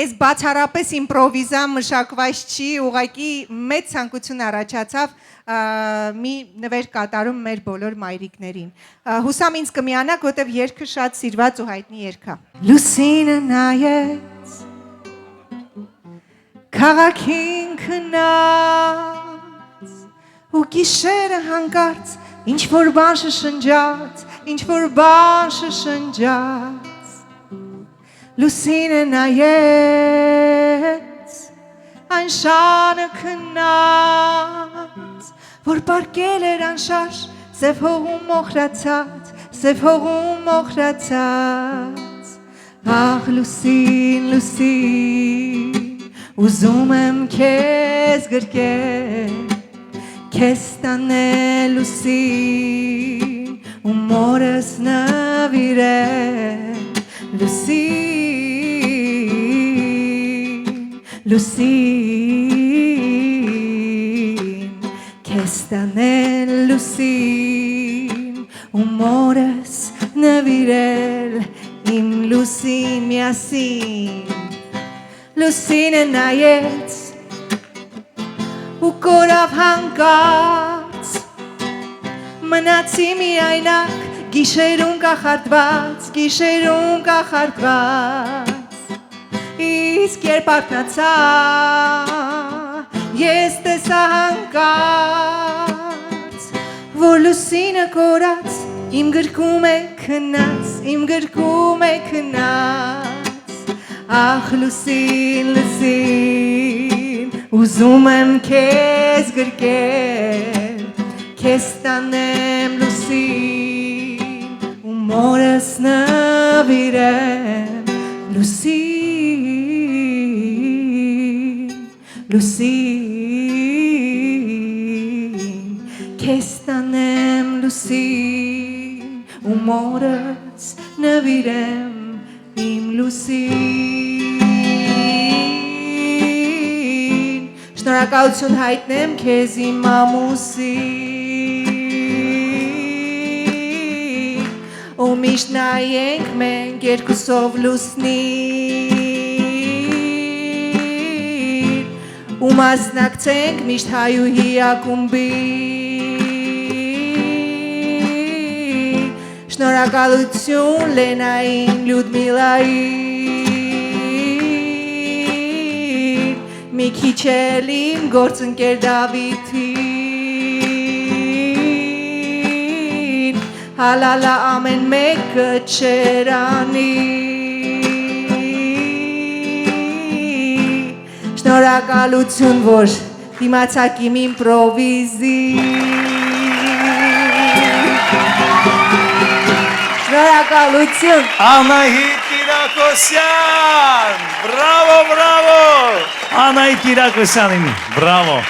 Այս բացառապես իմպրովիզա մշակված չի, ուղղակի մեծ ցանկություն առաջացավ մի նվեր կատարում մեր բոլոր մայրիկներին։ Հուսամ ինձ կմիանաք, որտեվ երգը շատ սիրված ու հայտնի երգ է։ Լուսինը նայեց քաղաքին քնած ու գիշերը հանկարծ ինչ որ բան շշնջաց, ինչ որ բան շշնջաց Լուսինը նայեց այն շանը քնած որ պարկել էր անշարժ սև հողում մոխրացած աղ լուսին ուզում եմ քեզ գրկել քեզ տանել լուսին ու մորս նվիրել Լուսին, քեզ տանել լուսին ու մորս նվիրել իմ լուսին միասին Լուսինը նայեց ու կորավ հանկարծ մնացի միայնակ գիշերում կախարդված Իսկ երբ արթնացա, ես տեսա հանկարծ, որ լուսինը կորած, իմ գրկում է քնած, ախ լուսին, ուզում եմ քեզ գրկել, քեզ տանեմ լուսին, ու մորս նվիրեմ Լուսին, քեզ տանեմ լուսին ու մորս նվիրեմ իմ լուսին Շնորհակալություն հայտնեմ քեզ իմ ամուսին ու միշտ նայենք մենք երկուսով լուսնին ու մասնակցենք միշտ հայուհի ակումբին Շնորհակալություն Լենային Լյուդմիլային մի քիչ էլ իմ գործընկեր Դավիթին հալալա ամեն մեկը չերանի Շնորհակալություն, որ դիմացաք իմ իմպրովիզի Շնորհակալություն Անահիտ Կիրակոսյան, բրավո, Անահիտ Կիրակոսյանին, բրավո